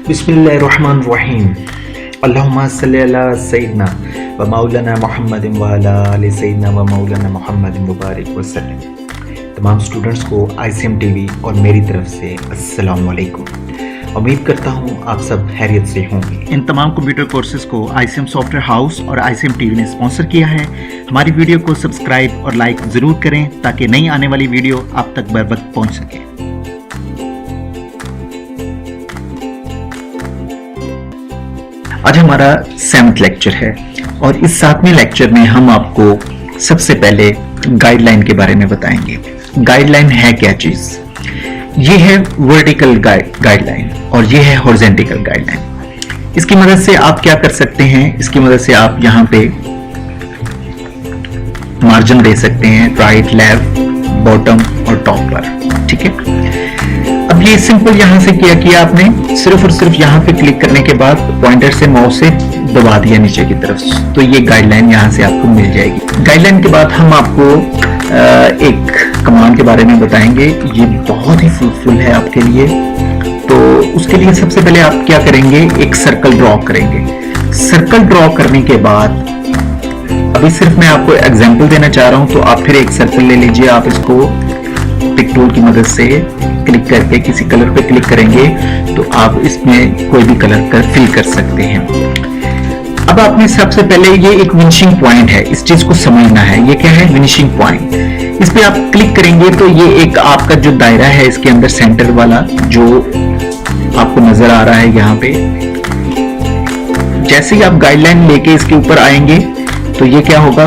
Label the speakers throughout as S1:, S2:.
S1: बिस्मिल्लाहिर्रहमानिर्रहीम। अल्लाहुम्मा सल्लि अला सय्यिदना व मौलाना मुहम्मदिन व अला आलि सय्यिदना व मौलाना मुहम्मदिन मुबारक वसल्लम। तमाम स्टूडेंट्स को ICM TV और मेरी तरफ से अस्सलाम वालेकुम। उम्मीद करता हूँ आप सब खैरियत से होंगे। इन तमाम कंप्यूटर कोर्सेज को ICM सॉफ्टवेयर हाउस और ICM TV ने स्पॉन्सर किया है। हमारी वीडियो को सब्सक्राइब और लाइक ज़रूर करें ताकि नई आने वाली वीडियो आप तक बर वक्त पहुँच सके। आज हमारा 7th लेक्चर है और इस 7वें लेक्चर में हम आपको सबसे पहले गाइडलाइन के बारे में बताएंगे। गाइडलाइन है क्या चीज? ये है वर्टिकल गाइडलाइन और ये है हॉरिजॉन्टल गाइडलाइन। इसकी मदद से आप क्या कर सकते हैं? इसकी मदद से आप यहाँ पे मार्जिन दे सकते हैं राइट, लेफ्ट, बॉटम और टॉप पर। ठीक है, अब ये सिंपल यहां से किया आपने, सिर्फ और सिर्फ यहां पे क्लिक करने के बाद पॉइंटर से माउस से दबा दिया नीचे की तरफ, तो ये गाइडलाइन यहां से आपको मिल जाएगी। गाइडलाइन के बाद हम आपको एक कमांड के बारे में बताएंगे। ये बहुत ही फ्रूटफुल है आपके लिए। तो उसके लिए सबसे पहले आप क्या करेंगे, एक सर्कल ड्रॉ करेंगे। सर्कल ड्रॉ करने के बाद अभी सिर्फ मैं आपको एग्जांपल देना चाह रहा हूं, तो आप फिर एक सर्कल ले लीजिए। आप इसको पिक टूल की मदद से क्लिक करके किसी कलर पे क्लिक करेंगे तो आप इसमें कोई भी कलर फिल कर सकते हैं। अब आपने सबसे पहले ये एक विनिशिंग पॉइंट है, इस चीज को समझना है। ये क्या है? विनिशिंग पॉइंट। इस पे आप क्लिक करेंगे तो ये एक आपका जो दायरा है, इसके अंदर सेंटर वाला जो आपको नजर आ रहा है यहाँ पे, जैसे ही आप गाइडलाइन लेके इसके ऊपर आएंगे तो ये क्या होगा,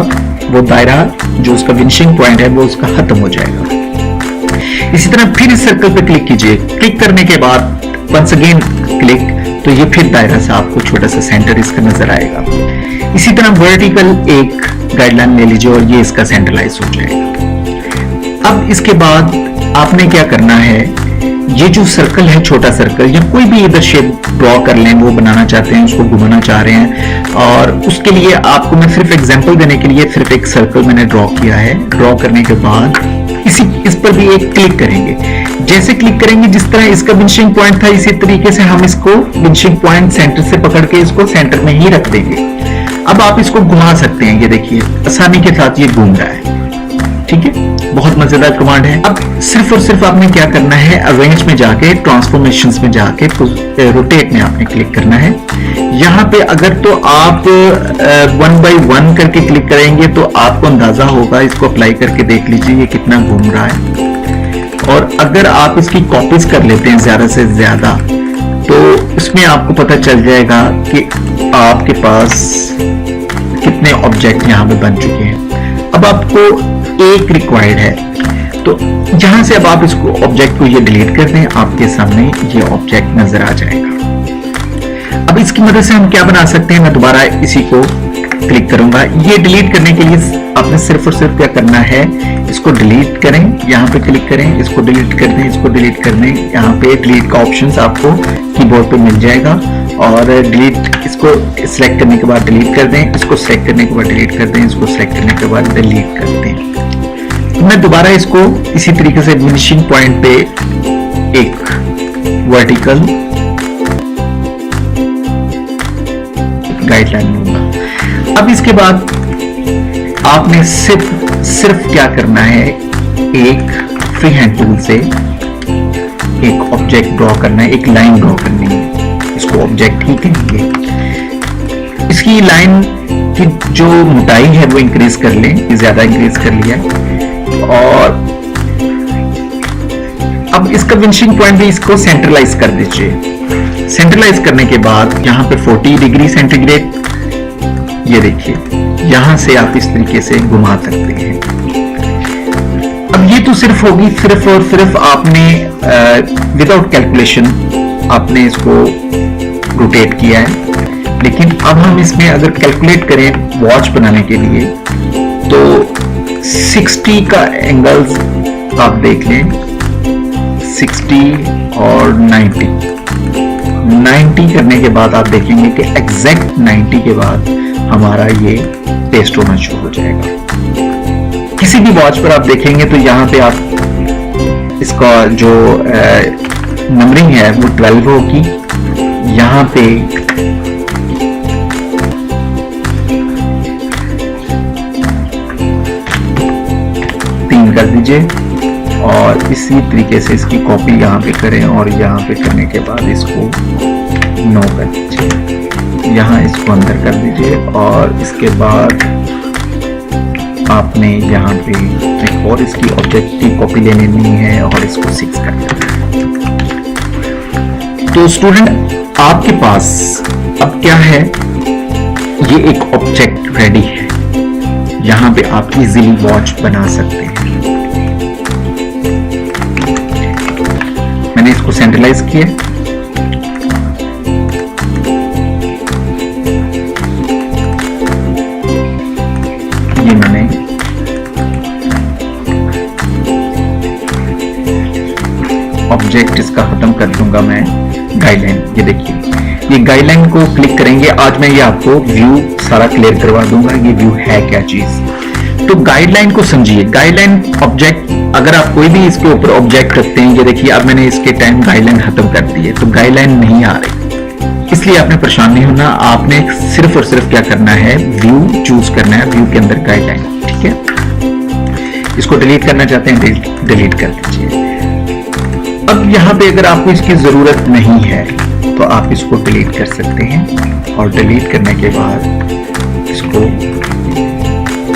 S1: वो दायरा जो उसका विनिशिंग पॉइंट है वो उसका खत्म हो जाएगा। इसी तरह फिर इस सर्कल पे क्लिक कीजिए। क्लिक करने के बाद वंस अगेन क्लिक, तो ये फिर दायरा सा आपको छोटा सा सेंटर इसका नजर आएगा। इसी तरह वर्टिकल एक गाइडलाइन ले लीजिए और ये इसका सेंट्रलाइज हो जाएगा। अब इसके बाद आपने क्या करना है, ये जो सर्कल है, छोटा सर्कल या कोई भी इधर शेप ड्रॉ कर लें, वो बनाना चाहते हैं, उसको घुमाना चाह रहे हैं, और उसके लिए आपको मैं सिर्फ एग्जांपल देने के लिए सिर्फ एक सर्कल मैंने ड्रॉ किया है। ड्रॉ करने के बाद इस पर भी एक क्लिक करेंगे। जैसे क्लिक करेंगे, जिस तरह इसका विनिशिंग पॉइंट था, इसी तरीके से हम इसको विनिशिंग पॉइंट सेंटर से पकड़ के इसको सेंटर में ही रख देंगे। अब आप इसको घुमा सकते हैं, ये देखिए आसानी के साथ ये घूम रहा है। ठीक है, बहुत मजेदार कमांड है। अब सिर्फ और सिर्फ आपने क्या करना है, अरेंज में जाके ट्रांसफॉर्मेशंस में जाके रोटेट में आपने क्लिक करना है। यहाँ पे अगर तो आप 1 by 1 करके क्लिक करेंगे तो आपको अंदाजा होगा, इसको अप्लाई करके देख लीजिए ये कितना घूम रहा है। और अगर आप इसकी कॉपीज कर लेते हैं ज्यादा से ज्यादा, तो इसमें आपको पता चल जाएगा कि आपके पास कितने ऑब्जेक्ट यहाँ पे बन चुके हैं। अब आपको एक रिक्वायर्ड है, तो जहां से अब आप इसको ऑब्जेक्ट को ये डिलीट कर दें, आपके सामने ये ऑब्जेक्ट नजर आ जाएगा। अब इसकी मदद से हम क्या बना सकते हैं, मैं दोबारा इसी को क्लिक करूंगा। ये डिलीट करने के लिए आपने सिर्फ और सिर्फ क्या करना है, इसको डिलीट करें, यहाँ पे क्लिक करें, इसको डिलीट कर दें, इसको डिलीट कर दें। यहाँ पे डिलीट का ऑप्शन आपको कीबोर्ड पे मिल जाएगा, और डिलीट, इसको सिलेक्ट करने के बाद डिलीट कर दें, इसको सिलेक्ट करने के बाद डिलीट कर दें, इसको सिलेक्ट करने के बाद डिलीट कर दें। तो मैं दोबारा इसको इसी तरीके से फिनिशिंग पॉइंट पे एक वर्टिकल गाइडलाइन लूंगा। अब इसके बाद आपने सिर्फ क्या करना है, एक फ्री हैंड टूल से एक ऑब्जेक्ट ड्रॉ करना है, एक लाइन ड्रॉ करनी है। इसको ऑब्जेक्ट ही कहेंगे। इसकी लाइन की जो मोटाई है वो इंक्रीज कर लें, ज्यादा इंक्रीज कर लिया। और अब इसका विनिशिंग पॉइंट भी इसको सेंट्रलाइज कर दीजिए। सेंट्रलाइज करने के बाद यहाँ पे 40 डिग्री सेंटीग्रेड, ये देखिए, यहां से आप इस तरीके से घुमा सकते हैं। अब ये तो सिर्फ होगी, सिर्फ और सिर्फ आपने विदाउट कैलकुलेशन आपने इसको रोटेट किया है। लेकिन अब हम इसमें अगर कैलकुलेट करें वॉच बनाने के लिए, तो 60 का एंगल्स आप देख लें, 60 और 90 करने के बाद आप देखेंगे कि एग्जैक्ट 90 के बाद हमारा ये पेस्ट होना शुरू हो जाएगा। किसी भी वॉच पर आप देखेंगे तो यहाँ पे आप इसका जो नंबरिंग है वो 12 होगी, यहां पे तीन कर दीजिए और इसी तरीके से इसकी कॉपी यहाँ पे करें और यहाँ पे करने के बाद इसको 9 कर दीजिए, यहाँ इसको अंदर कर दीजिए और इसके बाद आपने यहाँ पे एक और इसकी ऑब्जेक्ट की कॉपी ले लेनी है और इसको 6 कर देना है। तो स्टूडेंट आपके पास अब क्या है, ये एक ऑब्जेक्ट रेडी है, यहाँ पे आप इजीली वॉच बना सकते हैं। मैंने इसको सेंट्रलाइज किया, ये मैंने ऑब्जेक्ट इसका खत्म कर दूंगा मैं गाइडलाइन। ये देखिए, ये गाइडलाइन को क्लिक करेंगे, आज मैं ये आपको व्यू सारा क्लियर करवा दूंगा, ये व्यू है क्या चीज। तो गाइडलाइन को समझिए, गाइडलाइन ऑब्जेक्ट, अगर आप कोई भी इसके ऊपर ऑब्जेक्ट रखते हैं, ये देखिए अब मैंने इसके टाइम गाइडलाइन खत्म कर दी है तो गाइडलाइन नहीं आ रही, इसलिए आपने परेशान नहीं होना। आपने सिर्फ और सिर्फ क्या करना है, व्यू चूज करना है, व्यू के अंदर गाइडलाइन, ठीक है। इसको डिलीट करना चाहते हैं, डिलीट कर दीजिए। अब यहाँ पे अगर आपको इसकी जरूरत नहीं है तो आप इसको डिलीट कर सकते हैं और डिलीट करने के बाद इसको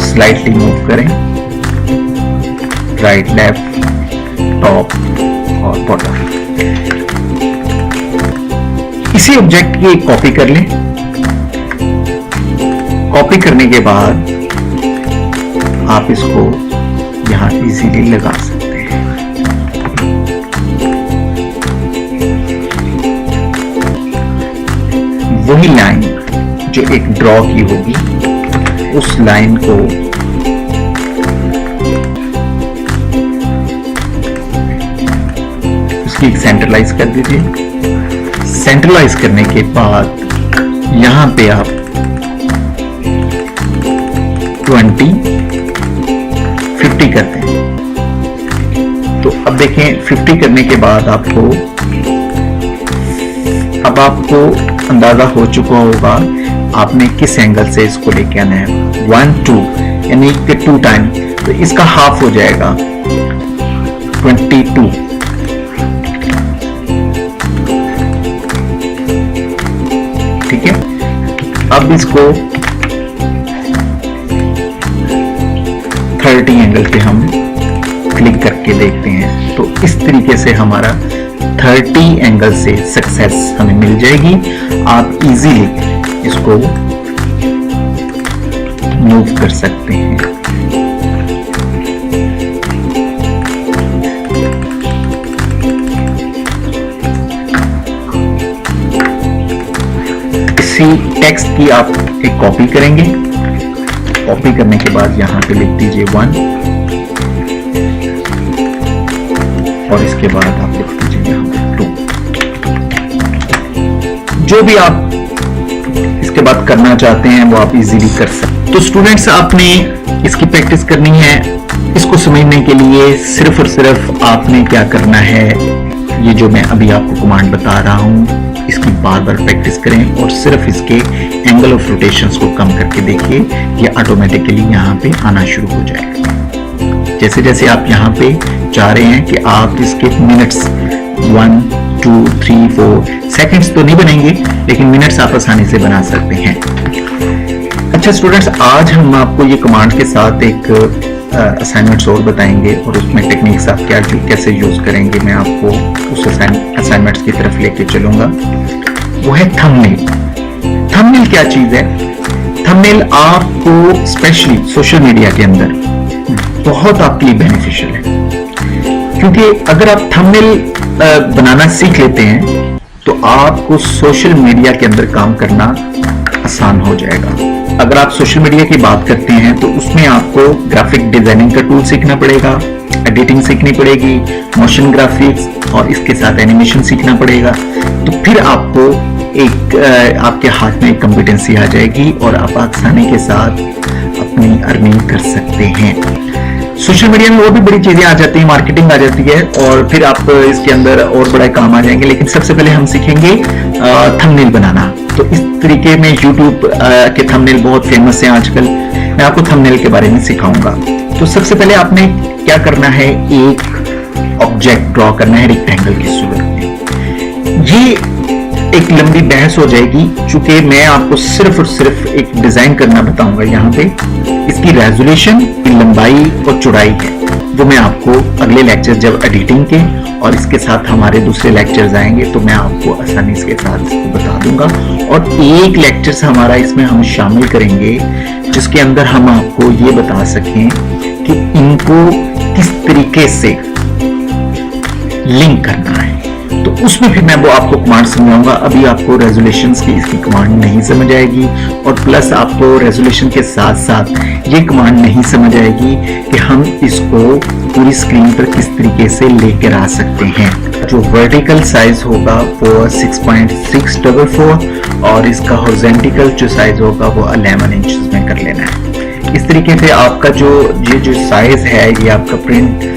S1: स्लाइटली मूव करें, राइट, लेफ्ट, टॉप और बॉटम। इसी ऑब्जेक्ट की एक कॉपी कर लें। कॉपी करने के बाद आप इसको यहां इजीली लगा सकते हैं। वही लाइन जो एक ड्रॉ की होगी, उस लाइन को उसकी सेंट्रलाइज कर दीजिए। सेंट्रलाइज करने के बाद यहां पे आप 20, 50 करते हैं। तो अब देखें 50 करने के बाद आपको अंदाजा हो चुका होगा आपने किस एंगल से इसको लेके आना है। 1, 2 यानी कि 2 टाइम, तो इसका हाफ हो जाएगा 22। ठीक है, अब इसको 30 एंगल पे हम क्लिक करके देखते हैं। तो इस तरीके से हमारा 30 एंगल से सक्सेस हमें मिल जाएगी। आप इजीली इसको मूव कर सकते हैं। इसी टेक्स्ट की आप एक कॉपी करेंगे। कॉपी करने के बाद यहां पे लिख दीजिए 1 और इसके बाद आप लिख दीजिए यहां पे 2। जो भी आप इसके बाद करना चाहते हैं वो आप इजीली कर सकते हैं। तो स्टूडेंट्स, आपने इसकी प्रैक्टिस करनी है। इसको समझने के लिए सिर्फ और सिर्फ आपने क्या करना है, ये जो मैं अभी आपको कमांड बता रहा हूं इसकी बार बार प्रैक्टिस करें और सिर्फ इसके एंगल ऑफ रोटेशंस को कम करके देखिए, ये ऑटोमेटिकली यहाँ पे आना शुरू हो जाएगा। जैसे जैसे आप यहाँ पे चाह रहे हैं कि आप इसके मिनट्स 1, 2, 3, 4 सेकंड्स तो नहीं बनेंगे, लेकिन मिनट्स आप आसानी से बना सकते हैं। अच्छा स्टूडेंट्स, आज हम आपको ये कमांड के साथ एक असाइनमेंट्स और बताएंगे और उसमें टेक्निक्स आप कैसे यूज करेंगे, मैं आपको उस असाइनमेंट्स की तरफ लेके चलूंगा। वो है थंबनेल। थंबनेल क्या चीज है? थंबनेल आपको स्पेशली सोशल मीडिया के अंदर बहुत आपके लिए बेनिफिशियल है, क्योंकि अगर आप थंबनेल बनाना सीख लेते हैं तो आपको सोशल मीडिया के अंदर काम करना आसान हो जाएगा। अगर आप सोशल मीडिया की बात करते हैं तो उसमें आपको ग्राफिक डिजाइनिंग का टूल सीखना पड़ेगा, एडिटिंग सीखनी पड़ेगी, मोशन ग्राफिक्स और इसके साथ एनिमेशन सीखना पड़ेगा। तो फिर आपको आपके हाथ में एक कॉम्पिटेंसी आ जाएगी और आप आसानी के साथ अपनी अर्निंग कर सकते हैं। सोशल मीडिया में और भी बड़ी चीजें आ जाती हैं, मार्केटिंग आ जाती है और फिर आप इसके अंदर और बड़ा काम आ जाएंगे। लेकिन सबसे पहले हम सीखेंगे थंबनेल बनाना। तो इस तरीके में यूट्यूब के थंबनेल बहुत फेमस हैं आजकल। मैं आपको थंबनेल के बारे में सिखाऊंगा। तो सबसे पहले आपने क्या करना है, एक ऑब्जेक्ट ड्रॉ करना है रेक्टेंगल की सूरत में। ये एक लंबी बहस हो जाएगी, चूंकि मैं आपको सिर्फ और सिर्फ एक डिजाइन करना बताऊंगा। यहाँ पे इसकी रेजोल्यूशन, लंबाई और चौड़ाई है वो मैं आपको अगले लेक्चर जब एडिटिंग के और इसके साथ हमारे दूसरे लेक्चर्स आएंगे तो मैं आपको आसानी के साथ इसको बता दूंगा। और एक लेक्चर हमारा इसमें हम शामिल करेंगे जिसके अंदर हम आपको ये बता सकें कि इनको किस तरीके से लिंक करना है। तो उसमें फिर मैं वो आपको कमांड समझाऊंगा। अभी आपको रेजोल्यूशंस की इसकी कमांड नहीं समझ आएगी और प्लस आपको रेजोल्यूशन के साथ साथ ये कमांड नहीं समझ आएगी कि हम इसको पूरी स्क्रीन पर किस तरीके से लेकर आ सकते हैं। जो वर्टिकल साइज होगा वो 6.644 और इसका हॉरिजॉन्टल जो साइज होगा वो 11 इंचेस में कर लेना है। इस तरीके से आपका ये जो साइज है ये आपका प्रिंट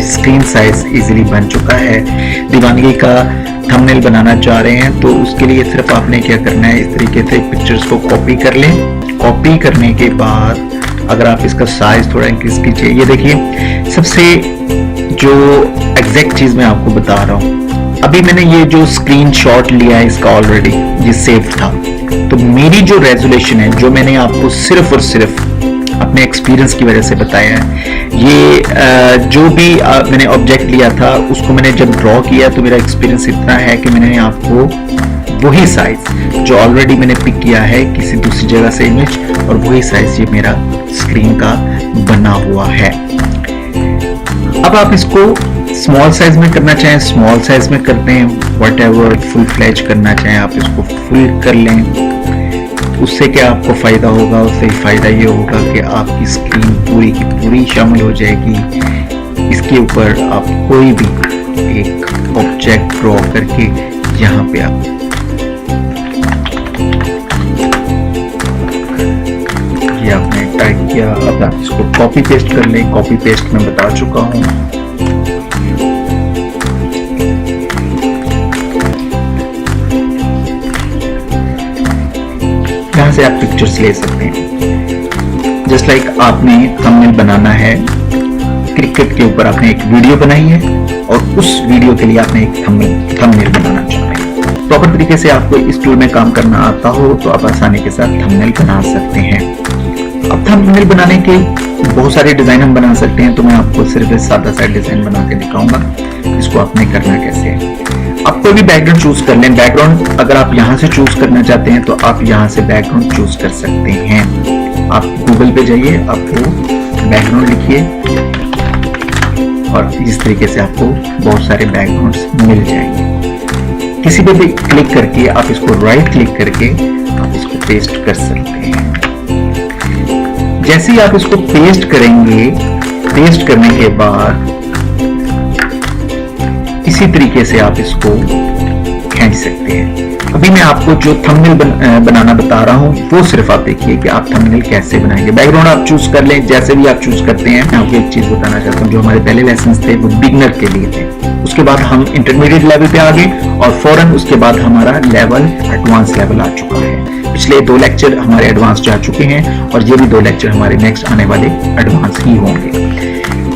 S1: स्क्रीन साइज इजीली बन चुका है। दीवानगी का थंबनेल बनाना चाह रहे हैं तो उसके लिए सिर्फ आपने क्या करना है, इस तरीके से पिक्चर्स को कॉपी कर लें। कॉपी करने के बाद अगर आप इसका साइज थोड़ा इंक्रीज कीजिए, ये देखिए सबसे जो एग्जैक्ट चीज मैं आपको बता रहा हूँ, अभी मैंने ये जो स्क्रीनशॉट लिया है इसका ऑलरेडी ये सेव था। तो मेरी जो रेजोल्यूशन है, जो मैंने आपको सिर्फ और सिर्फ अपने एक्सपीरियंस की वजह से बताया है, ये जो भी मैंने ऑब्जेक्ट लिया था उसको मैंने जब ड्रॉ किया तो मेरा एक्सपीरियंस इतना है कि मैंने आपको वही साइज जो ऑलरेडी मैंने पिक किया है किसी दूसरी जगह से इमेज, और वही साइज ये मेरा स्क्रीन का बना हुआ है। अब आप इसको स्मॉल साइज में करना चाहें स्मॉल साइज में करते हैं, व्हाटएवर फुल फ्लैश करना चाहें आप इसको फुल कर लें। उससे क्या आपको फायदा होगा, उससे फायदा ये होगा कि आपकी स्क्रीन पूरी की पूरी शामिल हो जाएगी। इसके ऊपर आप कोई भी एक ऑब्जेक्ट ड्रॉ करके यहाँ पे आप ये आपने टाइप किया, अब आप इसको कॉपी पेस्ट कर लें। कॉपी पेस्ट मैं बता चुका हूँ। यहाँ से आप पिक्चर्स ले सकते हैं। जस्ट लाइक आपने थंबनेल बनाना है, क्रिकेट के ऊपर आपने एक वीडियो बनाई है और उस वीडियो के लिए आपने एक थंबनेल बनाना चाह रहे हैं। प्रॉपर तरीके से आपको इस टूल में काम करना आता हो तो आप आसानी के साथ थंबनेल बना सकते हैं। अब थंबनेल बनाने के बहुत सारे डिजाइन हम बना सकते हैं, तो मैं आपको सिर्फ एक सादा सा डिजाइन बना के दिखाऊंगा। इसको आपने करना कैसे है। आप कोई भी बैकग्राउंड चूज कर लें। बैकग्राउंड अगर आप यहाँ से चूज करना चाहते हैं तो आप यहाँ से बैकग्राउंड चूज कर सकते हैं। आप गूगल पे जाइए, आपको बैकग्राउंड लिखिए और इस तरीके से आपको बहुत सारे बैकग्राउंड्स मिल जाएंगे। किसी पे भी क्लिक करके आप इसको राइट क्लिक करके आप इसको पेस्ट कर सकते हैं। जैसे ही आप इसको पेस्ट करेंगे, पेस्ट करने के बाद इसी तरीके से आप इसको खींच सकते हैं। अभी मैं आपको जो थंबनेल बनाना बता रहा हूं वो सिर्फ आप देखिए कि आप थंबनेल कैसे बनाएंगे। बैकग्राउंड आप चूज कर लें, जैसे भी आप चूज करते हैं। मैं आपको एक चीज बताना चाहता हूं, जो हमारे पहले लेसन थे वो बिगनर के लिए थे, उसके बाद हम इंटरमीडिएट लेवल पे आ गए और फौरन उसके बाद हमारा लेवल एडवांस लेवल आ चुका है। पिछले 2 लेक्चर हमारे एडवांस जा चुके हैं और ये भी 2 लेक्चर हमारे नेक्स्ट आने वाले एडवांस ही होंगे।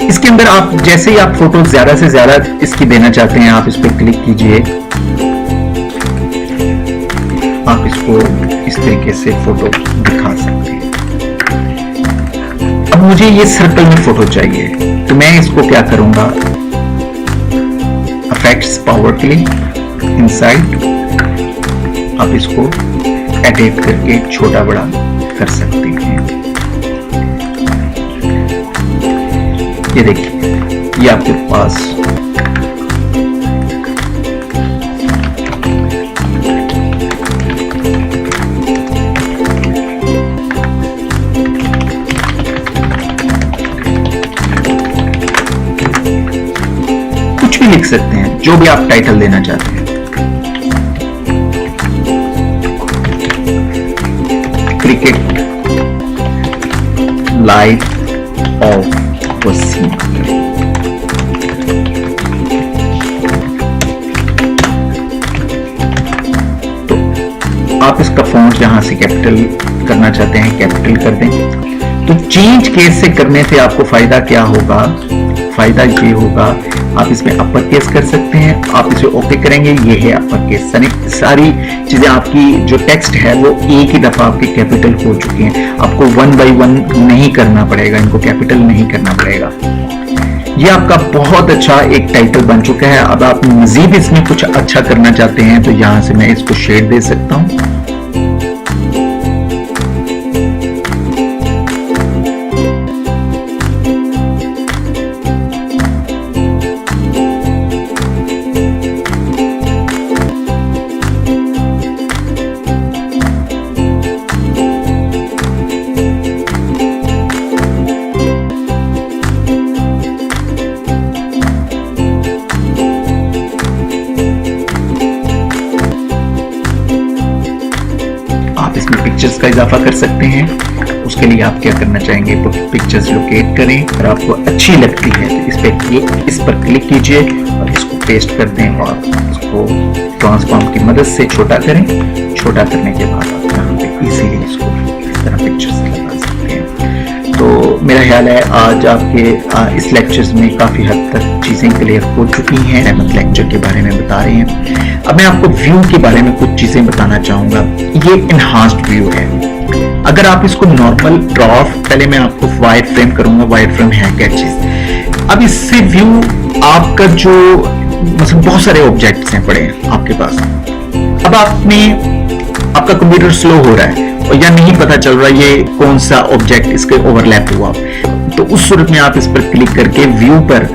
S1: इसके अंदर आप जैसे ही आप फोटो ज्यादा से ज्यादा इसकी देना चाहते हैं, आप इस पर क्लिक कीजिए। आप इसको इस तरीके से फोटो दिखा सकते हैं। अब मुझे ये सर्कल में फोटो चाहिए तो मैं इसको क्या करूंगा, इफेक्ट्स पावर क्लिक इनसाइड, आप इसको एडिट करके छोटा बड़ा कर सकते हैं। ये देखिए ये आपके पास कुछ भी लिख सकते हैं, जो भी आप टाइटल देना चाहते हैं। Cricket life of Wasim Akhtar. तो आप इसका फॉन्ट यहां से कैपिटल करना चाहते हैं, कैपिटल कर दें। तो चेंज केस से करने से आपको फायदा क्या होगा? फायदा ये होगा, आप इसमें अपर केस कर सकते हैं, आप इसे ओके करेंगे, ये है अपर केस। सारी चीजें आपकी जो टेक्स्ट है वो एक ही दफा आपके कैपिटल हो चुकी हैं, आपको 1 बाय 1 नहीं करना पड़ेगा, इनको कैपिटल नहीं करना पड़ेगा। ये आपका बहुत अच्छा एक टाइटल बन चुका है। अब आप मजीद इसमें कुछ अच्छा करना चाहते हैं तो यहां से मैं इसको शेड दे सकता हूं। पिक्चर्स का इजाफा कर सकते हैं। उसके लिए आप क्या करना चाहेंगे? पिक्चर्स लोकेट करें और आपको अच्छी लगती है तो इस पर क्लिक कीजिए और इसको पेस्ट कर दें और इसको ट्रांसफॉर्म की मदद से छोटा करें। छोटा करने के बाद आप यहाँ पे इजीली इसको इस तरह पिक्चर्स लगा सकते हैं। तो मेरा ख्याल है आज आपके इस लेक्चर्स में काफी हद तक चीजें क्लियर हो चुकी हैं। अहमद लेक्चर के बारे में बता रहे हैं। अब मैं आपको व्यू के बारे में कुछ चीजें बताना चाहूंगा। ये इनहांस्ड व्यू है। अगर आप इसको नॉर्मल ड्रॉ, पहले मैं आपको वायर फ्रेम करूंगा। वायर फ्रेम है क्या चीज? अब इससे व्यू आपका जो मतलब बहुत सारे ऑब्जेक्ट्स हैं पड़े हैं आपके पास। अब आपका कंप्यूटर स्लो हो रहा है और या नहीं पता चल रहा ये कौन सा ऑब्जेक्ट इसके ओवरलैप हुआ, तो उस सूरत में आप इस पर क्लिक करके व्यू पर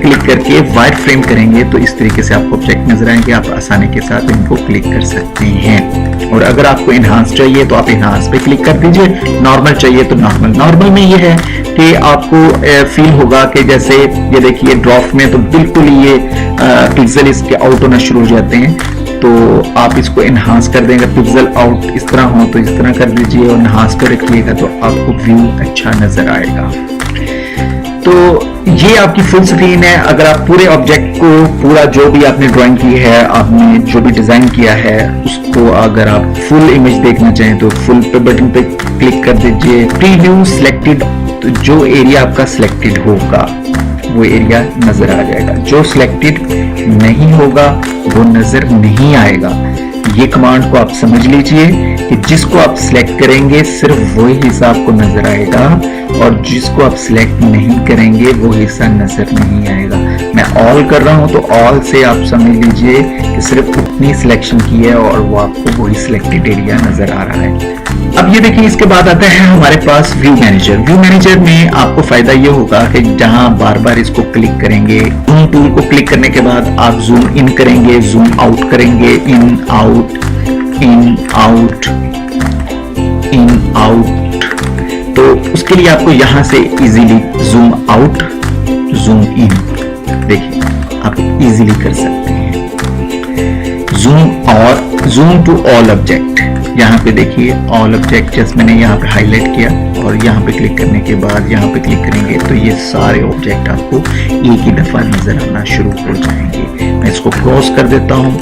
S1: क्लिक करके वायर फ्रेम करेंगे तो इस तरीके से आपको ऑब्जेक्ट नजर आएंगे। आप आसानी के साथ इनको क्लिक कर सकते हैं। और अगर आपको इनहांस चाहिए तो आप इनहांस पे क्लिक कर दीजिए, नॉर्मल चाहिए तो नॉर्मल में ये है कि आपको फील होगा कि जैसे ये देखिए ड्रॉप में तो बिल्कुल ये पिक्सल इसके आउट होना शुरू हो जाते हैं। तो आप इसको इनहांस कर देंगे, पिक्सल आउट इस तरह हो तो इस तरह कर दीजिए और इनहांस पे रखिएगा तो आपको व्यू अच्छा नजर आएगा। तो ये आपकी फुल स्क्रीन है। अगर आप पूरे ऑब्जेक्ट को, पूरा जो भी आपने ड्राइंग की है, आपने जो भी डिजाइन किया है, उसको अगर आप फुल इमेज देखना चाहें तो फुल पे बटन पे क्लिक कर दीजिए। प्रीव्यू सिलेक्टेड, तो जो एरिया आपका सिलेक्टेड होगा वो एरिया नजर आ जाएगा, जो सिलेक्टेड नहीं होगा वो नजर नहीं आएगा। ये कमांड को आप समझ लीजिए कि जिसको आप सिलेक्ट करेंगे सिर्फ वही हिस्सा आपको नजर आएगा और जिसको आप सिलेक्ट नहीं करेंगे वो हिस्सा नजर नहीं आएगा। मैं ऑल कर रहा हूं तो ऑल से आप समझ लीजिए कि सिर्फ उतनी सिलेक्शन की है और वो आपको वही सिलेक्टेड एरिया नजर आ रहा है। अब ये देखिए इसके बाद आता है हमारे पास व्यू मैनेजर। व्यू मैनेजर में आपको फायदा ये होगा कि जहां बार बार इसको क्लिक करेंगे, जूम टूल को क्लिक करने के बाद आप जूम इन करेंगे, जूम आउट करेंगे, in out, in out, in out. तो उसके लिए आपको यहां से easily zoom out, zoom in, देखिए आप इजीली कर सकते हैं। जूम और जूम टू ऑल ऑब्जेक्ट, यहाँ पे देखिए ऑल ऑब्जेक्ट जैसे मैंने यहाँ पे हाईलाइट किया और यहाँ पे क्लिक करने के बाद यहाँ पे क्लिक करेंगे तो ये सारे ऑब्जेक्ट आपको एक ही दफा नजर आना शुरू हो जाएंगे। मैं इसको क्रॉस कर देता हूँ।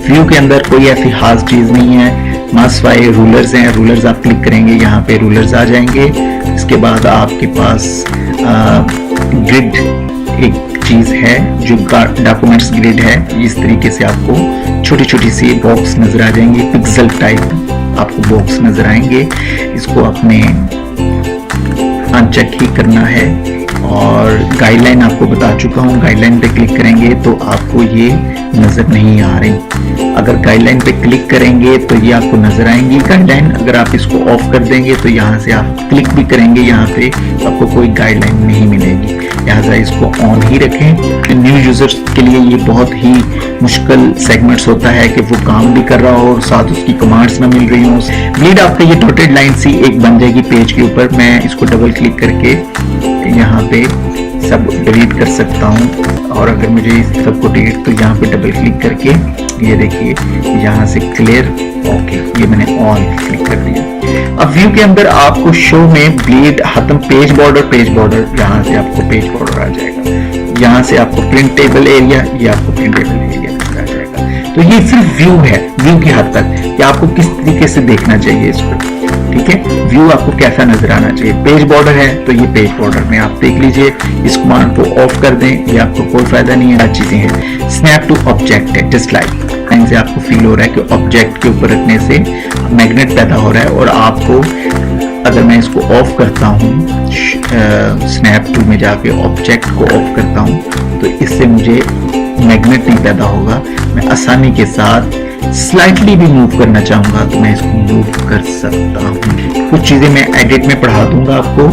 S1: व्यू के अंदर कोई ऐसी खास चीज नहीं है, मास वाई रूलर्स हैं, रूलर्स आप क्लिक करेंगे यहाँ पे रूलर्स आ जाएंगे। इसके बाद आपके पास ग्रिड एक चीज है जो डॉक्यूमेंट्स ग्रिड है। इस तरीके से आपको छोटी छोटी सी बॉक्स नजर आ जाएंगी, पिक्सल टाइप आपको बॉक्स नजर आएंगे। इसको आपने अनचेक ही करना है और गाइडलाइन आपको बता चुका हूँ। गाइडलाइन पे क्लिक करेंगे तो आपको ये नजर नहीं आ रही। अगर गाइडलाइन पे क्लिक करेंगे तो ये आपको नजर आएंगी गाइडलाइन। अगर आप इसको ऑफ कर देंगे तो यहाँ से आप क्लिक भी करेंगे, यहाँ पे आपको कोई गाइडलाइन नहीं मिलेगी। लिहाजा इसको ऑन ही रखें। न्यू यूजर्स के लिए ये बहुत ही मुश्किल सेगमेंट्स होता है कि वो काम भी कर रहा हो और साथ उसकी कमांड्स ना मिल रही हो। ब्लीड आपका ये डॉटेड लाइन सी एक बन जाएगी पेज के ऊपर। मैं इसको डबल क्लिक करके यहाँ पे सब डिलीट कर सकता हूँ। और अगर मुझे इस सबको डिलीट, तो यहाँ पे डबल क्लिक करके ये देखिए यहाँ से क्लियर, ओके, ये मैंने ऑल क्लिक कर दिया। अब व्यू के अंदर आपको शो में ब्लीड खत्म पेज बॉर्डर, यहाँ से आपको पेज बॉर्डर आ जाएगा। यहाँ से आपको प्रिंटेबल एरिया, ये आपको प्रिंटेबल एरिया नजर आ जाएगा। तो ये सिर्फ व्यू है, व्यू की हद तक कि आपको किस तरीके से देखना चाहिए इसको, ठीक है। व्यू आपको कैसा नजर आना चाहिए। पेज बॉर्डर है तो ये पेज बॉर्डर में आप देख लीजिए। इस कमांड को ऑफ कर दें, ये आपको कोई फायदा नहीं है। चीजें हैं, स्नैप टू ऑब्जेक्ट है, जस्ट लाइक से आपको फील हो रहा है कि ऑब्जेक्ट के ऊपर रखने से मैग्नेट पैदा हो रहा है। और आपको, अगर मैं इसको ऑफ करता हूँ, स्नैप टू में जाके ऑब्जेक्ट को ऑफ करता हूँ, तो इससे मुझे मैग्नेट नहीं पैदा होगा। मैं आसानी के साथ स्लाइटली भी मूव करना चाहूंगा तो मैं इसको मूव कर सकता हूँ। कुछ चीजें मैं एडिट में पढ़ा दूंगा आपको।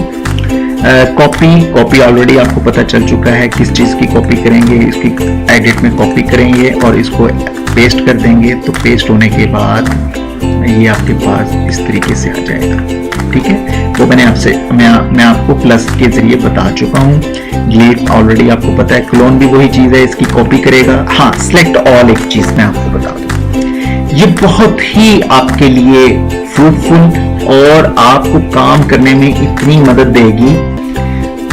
S1: कॉपी ऑलरेडी आपको पता चल चुका है किस चीज की कॉपी करेंगे। इसकी एडिट में कॉपी करेंगे और इसको पेस्ट कर देंगे, तो पेस्ट होने के बाद ये आपके पास इस तरीके से आ जाएगा, ठीक है। वो मैं आपको प्लस के जरिए बता चुका हूँ। ये ऑलरेडी आपको पता है। क्लोन भी वही चीज है, इसकी कॉपी करेगा। हाँ, सिलेक्ट ऑल एक चीज मैं आपको बता दूं, ये बहुत ही आपके लिए फ्रूटफुल और आपको काम करने में इतनी मदद देगी।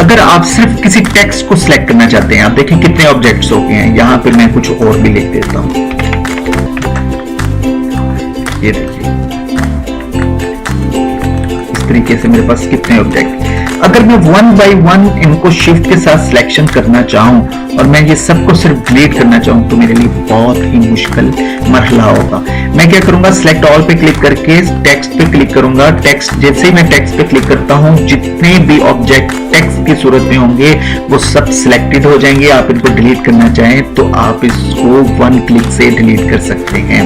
S1: अगर आप सिर्फ किसी टेक्स्ट को सिलेक्ट करना चाहते हैं, आप देखें कितने ऑब्जेक्ट्स हो गए हैं। यहां पे मैं कुछ और भी लिख देता हूं, ये देखिए इस तरीके से मेरे पास कितने ऑब्जेक्ट। अगर मैं वन बाय वन इनको शिफ्ट के साथ सिलेक्शन करना चाहूं और मैं ये सबको सिर्फ डिलीट करना चाहूं, तो मेरे लिए बहुत ही मुश्किल मरहला होगा। मैं क्या करूंगा, सिलेक्ट ऑल पे क्लिक करके टेक्स्ट पे क्लिक करूंगा। टेक्स्ट, जैसे ही मैं टेक्स्ट पे क्लिक करता हूं, जितने भी ऑब्जेक्ट टेक्स्ट की सूरत में होंगे वो सब सिलेक्टेड हो जाएंगे। आप इनको डिलीट करना चाहें तो आप इसको वन क्लिक से डिलीट कर सकते हैं।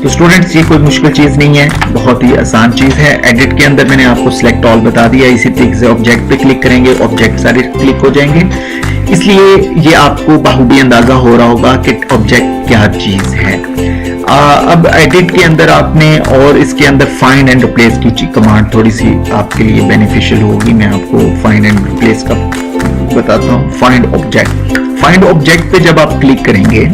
S1: तो स्टूडेंट्स, ये कोई मुश्किल चीज नहीं है, बहुत ही आसान चीज है। एडिट के अंदर मैंने आपको सिलेक्ट ऑल बता दिया। इसी तरीके से ऑब्जेक्ट पे क्लिक करेंगे, ऑब्जेक्ट सारे क्लिक हो जाएंगे। इसलिए ये आपको बाखूबी अंदाजा हो रहा होगा कि ऑब्जेक्ट क्या चीज है। अब एडिट के अंदर आपने, और इसके अंदर फाइंड एंड रिप्लेस की कमांड थोड़ी सी आपके लिए बेनिफिशियल होगी। मैं आपको फाइंड एंड रिप्लेस का बताता हूँ। फाइंड ऑब्जेक्ट पे जब आप क्लिक करेंगे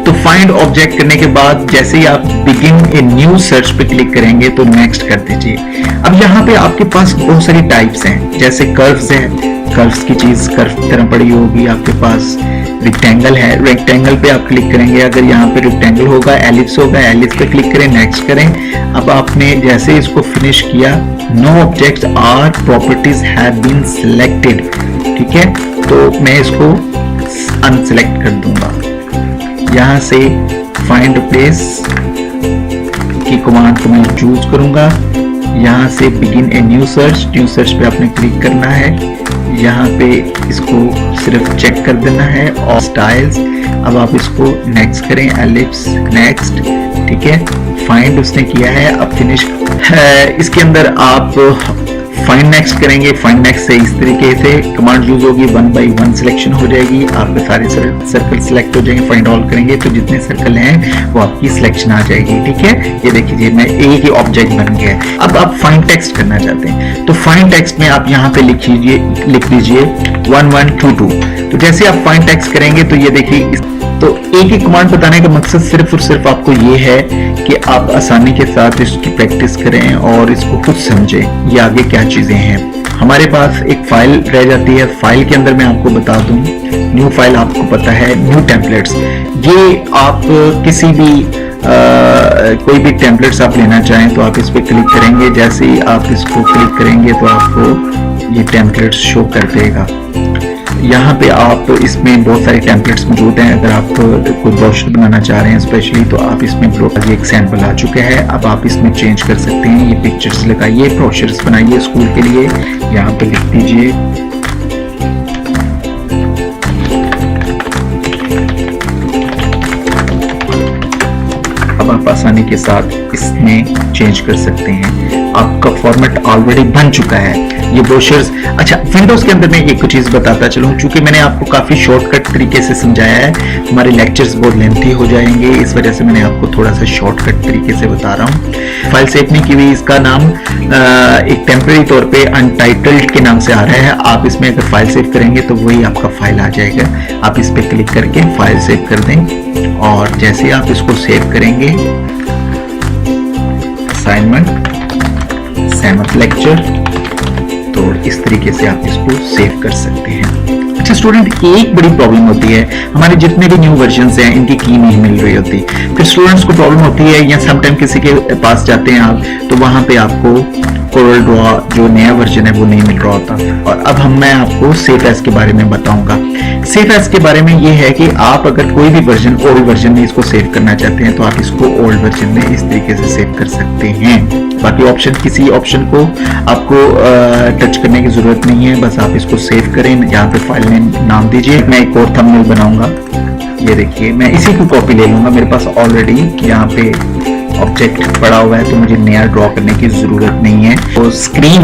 S1: तो फाइंड ऑब्जेक्ट करने के बाद जैसे ही आप बिगिन ए न्यू सर्च पे क्लिक करेंगे तो नेक्स्ट कर दीजिए। अब यहाँ पे आपके पास बहुत सारी टाइप्स हैं, जैसे कर्व्स है, कर्व्स की चीज कर्व तरह पड़ी होगी। आपके पास रेक्टेंगल है, रेक्टेंगल पे आप क्लिक करेंगे। अगर यहाँ पे रेक्टेंगल होगा, एलिप्स होगा, एलिप्स पे क्लिक करें, नेक्स्ट करें। अब आपने जैसे इसको फिनिश किया, no objects are properties have been selected, ठीक है। तो मैं इसको अनसिलेक्ट कर दूंगा। यहाँ से फाइंड रिप्लेस की कमांड को मैं चूज करूंगा। यहाँ से बिगिन ए न्यू सर्च पे आपने क्लिक करना है। यहाँ पे इसको सिर्फ चेक कर देना है और स्टाइल्स। अब आप इसको नेक्स्ट करें, एलिप्स, नेक्स्ट, ठीक है। फाइंड उसने किया है, अब फिनिश है। इसके अंदर आप फाइंड नेक्स्ट करेंगे। फाइंड नेक्स्ट से इस तरीके से कमांड यूज होगी, वन बाय वन सिलेक्शन हो जाएगी, आपके सारे सर्कल सिलेक्ट हो जाएंगे। फाइंड ऑल करेंगे तो जितने सर्कल हैं वो आपकी सिलेक्शन आ जाएगी, ठीक है। ये देखिए मैं एक ही ऑब्जेक्ट बन गया। अब आप फाइंड टेक्स्ट करना चाहते हैं तो फाइंड टेक्स्ट में आप यहाँ पे लिख दीजिए 1122। तो जैसे आप फाइंड टेक्स्ट करेंगे तो ये देखिए, तो एक ही कमांड बताने का मकसद सिर्फ और सिर्फ आपको ये है कि आप आसानी के साथ इसकी प्रैक्टिस करें और इसको खुद समझें ये आगे क्या चीजें हैं। हमारे पास एक फाइल रह जाती है। फाइल के अंदर मैं आपको बता दूं, न्यू फाइल आपको पता है, न्यू टेम्पलेट्स। ये आप किसी भी कोई भी टेम्पलेट्स आप लेना चाहें तो आप इस पर क्लिक करेंगे। जैसे ही आप इसको क्लिक करेंगे तो आपको ये टेम्पलेट्स शो कर देगा। यहाँ पे आप, इसमें बहुत सारे टेम्पलेट्स मौजूद हैं। अगर आप कोई ब्रोशर बनाना चाह रहे हैं स्पेशली, तो आप इसमें एक सैंपल आ चुका है। अब आप इसमें चेंज कर सकते हैं। ये पिक्चर्स लगाइए, ब्रोशर्स बनाइए स्कूल के लिए, यहाँ पे लिख दीजिए अब अब आप आसानी के साथ इसमें चेंज कर सकते हैं। आपका फॉर्मेट ऑलरेडी बन चुका है। ये ब्रोशर्स, अच्छा विंडोज के अंदर मैं एक चीज बताता चलूं, चूंकि मैंने आपको काफी शॉर्टकट तरीके से समझाया है, हमारे लेक्चर्स बहुत लेंथी हो जाएंगे, इस वजह से मैंने आपको थोड़ा सा शॉर्टकट तरीके से बता रहा हूँ। फाइल सेव नहीं की हुई, इसका नाम एक टेम्परेरी तौर पे अनटाइटल्ड के नाम से आ रहा है। आप इसमें अगर फाइल सेव करेंगे तो वही आपका फाइल आ जाएगा। आप इस पे क्लिक करके फाइल सेव कर दें, और जैसे आप इसको सेव करेंगे, असाइनमेंट सैमअप लेक्चर, तो इस तरीके से आप इसको सेव कर सकते हैं। अच्छा स्टूडेंट, एक बड़ी प्रॉब्लम होती है, हमारे जितने भी न्यू वर्जन्स हैं इनकी की नहीं मिल रही होती, फिर स्टूडेंट्स को प्रॉब्लम होती है, या समटाइम किसी के पास जाते हैं आप, तो वहां पे आपको कोरल ड्रॉ जो नया वर्जन है वो नहीं मिल रहा होता। और अब मैं आपको सेफ एज के बारे में बताऊंगा। सेफ एज के बारे में ये है कि आप अगर कोई भी वर्जन ओल्ड वर्जन में इसको सेव करना चाहते हैं तो आप इसको ओल्ड वर्जन में इस तरीके से सेव कर सकते हैं। बाकी ऑप्शन, किसी ऑप्शन को आपको टच करने की जरूरत नहीं है, बस आप इसको सेव करें। यहाँ पे फाइल नेम नाम दीजिए। मैं एक और थंबनेल बनाऊंगा, ये देखिए, मैं इसी की कॉपी ले लूंगा, मेरे पास ऑलरेडी यहाँ पे ऑब्जेक्ट पड़ा हुआ है, तो मुझे नया ड्रॉ करने की जरूरत नहीं है। तो स्क्रीन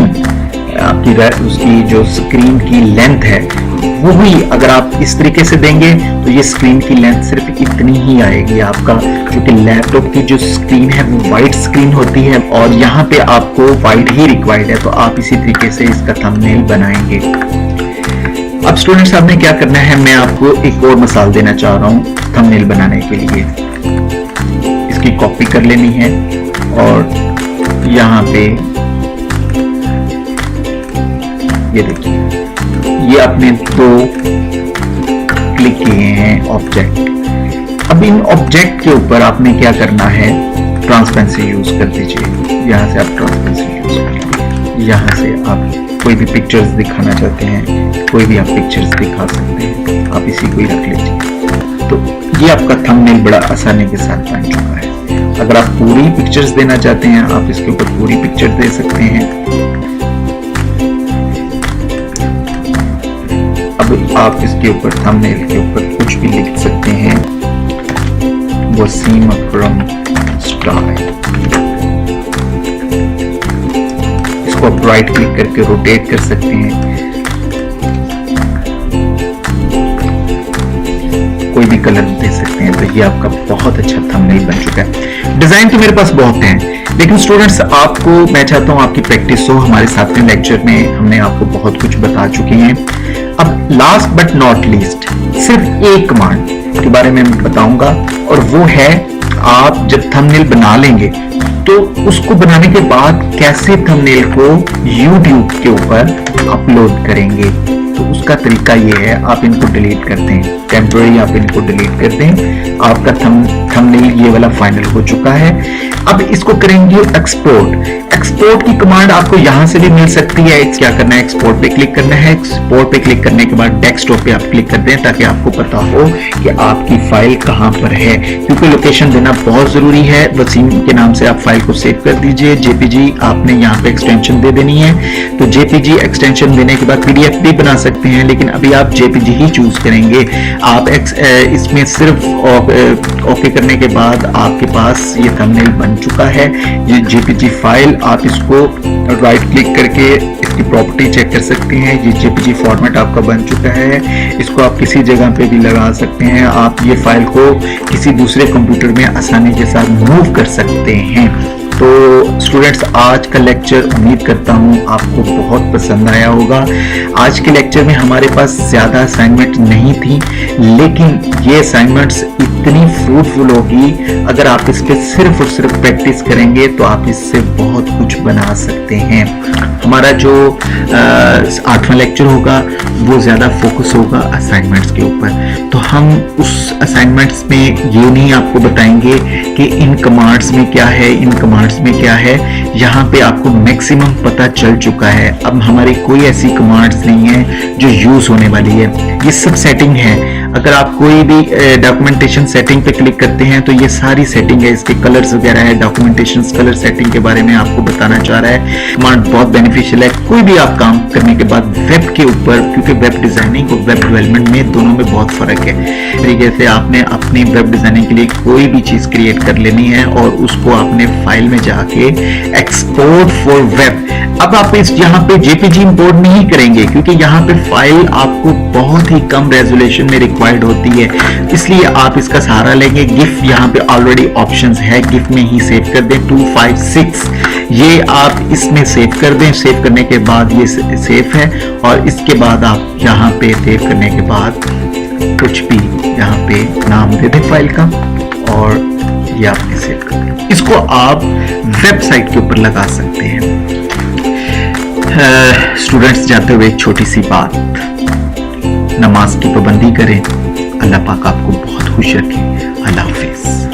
S1: आपकी, उसकी जो स्क्रीन की लेंथ है वो भी अगर आप इस तरीके से देंगे तो ये स्क्रीन की लेंथ सिर्फ इतनी ही आएगी आपका, क्योंकि लैपटॉप की जो स्क्रीन है वो वाइट स्क्रीन होती है और यहाँ पे आपको वाइट ही रिक्वायर्ड है। तो आप इसी तरीके से इसका थंबनेल बनाएंगे। अब स्टूडेंट्स, आपने क्या करना है, मैं आपको एक और मिसाल देना चाह रहा हूँ थंबनेल बनाने के लिए। इसकी कॉपी कर लेनी है और यहाँ पे ये देखिए, ये आपने दो क्लिक किए हैं ऑब्जेक्ट। अब इन ऑब्जेक्ट के ऊपर आपने क्या करना है, ट्रांसपेरेंसी यूज कर दीजिए। यहाँ से आप ट्रांसपेरेंसी यूज कर लीजिए। यहाँ से आप कोई भी पिक्चर्स दिखाना चाहते हैं, कोई भी आप पिक्चर्स दिखा सकते हैं, आप इसी को ही रख लीजिए। तो ये आपका थंबनेल बड़ा आसानी के साथ बन चुका है। अगर आप पूरी पिक्चर्स देना चाहते हैं, आप इसके ऊपर पूरी पिक्चर दे सकते हैं। अब आप इसके ऊपर, थंबनेल के ऊपर कुछ भी लिख सकते हैं, वसीम अकरम स्टाइल। इसको आप राइट क्लिक करके रोटेट कर सकते हैं, कोई भी कलर दे सकते हैं। तो ये आपका बहुत अच्छा थंबनेल बन चुका है। डिजाइन तो मेरे पास बहुत हैं, लेकिन स्टूडेंट्स आपको मैं चाहता हूं आपकी प्रैक्टिस हो। हमारे साथ में लेक्चर में हमने आपको बहुत कुछ बता चुके हैं। अब लास्ट बट नॉट लीस्ट, सिर्फ एक कमांड के बारे में बताऊंगा, और वो है आप जब थंबनेल बना लेंगे तो उसको बनाने के बाद कैसे थंबनेल को YouTube के ऊपर अपलोड करेंगे। तो उसका तरीका ये है, आप इनको डिलीट कर दें, टेम्परेरी आप इनको डिलीट कर दें। आपका थंबनेल ये वाला फाइनल हो चुका है। अब इसको करेंगे एक्सपोर्ट। एक्सपोर्ट की कमांड आपको यहां से भी मिल सकती है। क्या करना है, एक्सपोर्ट पे क्लिक करना है। एक्सपोर्ट पे क्लिक करने के बाद डेस्कटॉप पे आप क्लिक कर दें, ताकि आपको पता हो कि आपकी फाइल कहां पर है, क्योंकि लोकेशन देना बहुत जरूरी है। वसीम के नाम से आप फाइल को सेव कर दीजिए। जेपीजी आपने यहाँ पे एक्सटेंशन दे देनी है, तो जेपीजी एक्सटेंशन देने के बाद पीडीएफ भी बना सकते हैं, लेकिन अभी आप जेपीजी ही चूज करेंगे। आप इसमें सिर्फ ओके करने के बाद आपके पास ये थंबनेल बन चुका है। ये जेपीजी फाइल, आप इसको राइट क्लिक करके इसकी प्रॉपर्टी चेक कर सकते हैं। ये जेपीजी फॉर्मेट आपका बन चुका है। इसको आप किसी जगह पे भी लगा सकते हैं। आप ये फाइल को किसी दूसरे कंप्यूटर में आसानी के साथ मूव कर सकते हैं। तो स्टूडेंट्स, आज का लेक्चर उम्मीद करता हूँ आपको बहुत पसंद आया होगा। आज के लेक्चर में हमारे पास ज़्यादा असाइनमेंट नहीं थी, लेकिन ये असाइनमेंट्स इतनी फ्रूटफुल होगी, अगर आप इस पे सिर्फ और सिर्फ प्रैक्टिस करेंगे तो आप इससे बहुत कुछ बना सकते हैं। हमारा जो 8वां लेक्चर होगा वो ज़्यादा फोकस होगा असाइनमेंट्स के ऊपर। तो हम उस असाइनमेंट्स में ये नहीं आपको बताएंगे कि इन कमांड्स में क्या है, इन कमांड्स में क्या है। यहाँ पे आपको मैक्सिमम पता चल चुका है। अब हमारी कोई ऐसी कमांड्स नहीं है जो यूज होने वाली है। ये सब सेटिंग है। अगर आप कोई भी डॉक्यूमेंटेशन सेटिंग पे क्लिक करते हैं तो ये सारी सेटिंग है, इसके कलर्स वगैरह है, डॉक्यूमेंटेशन कलर सेटिंग के बारे में आपको बताना चाह रहा है। कमांड बहुत बेनिफिशियल है। कोई भी आप काम करने के बाद वेब के ऊपर, क्योंकि वेब डिजाइनिंग और वेब डेवलपमेंट में दोनों में बहुत फर्क है, तरीके से आपने अपनी वेब डिजाइनिंग के लिए कोई भी चीज क्रिएट कर लेनी है और उसको आपने फाइल में जाके एक्सपोर्ट फॉर वेब। अब आप इस यहाँ पे जेपीजी इंपोर्ट नहीं करेंगे क्योंकि यहाँ पे फाइल आपको बहुत ही कम रेजोल्यूशन में रिक्वायर्ड होती है, इसलिए आप इसका सहारा लेंगे। गिफ यहाँ पे ऑलरेडी ऑप्शंस है, गिफ में ही सेव कर दें 256, ये आप इसमें सेव कर दें। सेव करने के बाद ये सेव है और इसके बाद आप यहाँ पे सेव करने के बाद कुछ भी यहाँ पे नाम दे दें फाइल का और ये आपने सेव कर दिया। इसको आप वेबसाइट के ऊपर लगा सकते हैं। स्टूडेंट्स जाते हुए एक छोटी सी बात, नमाज की पाबंदी करें। अल्लाह पाक आपको बहुत खुश रखे। अल्लाह हाफिज।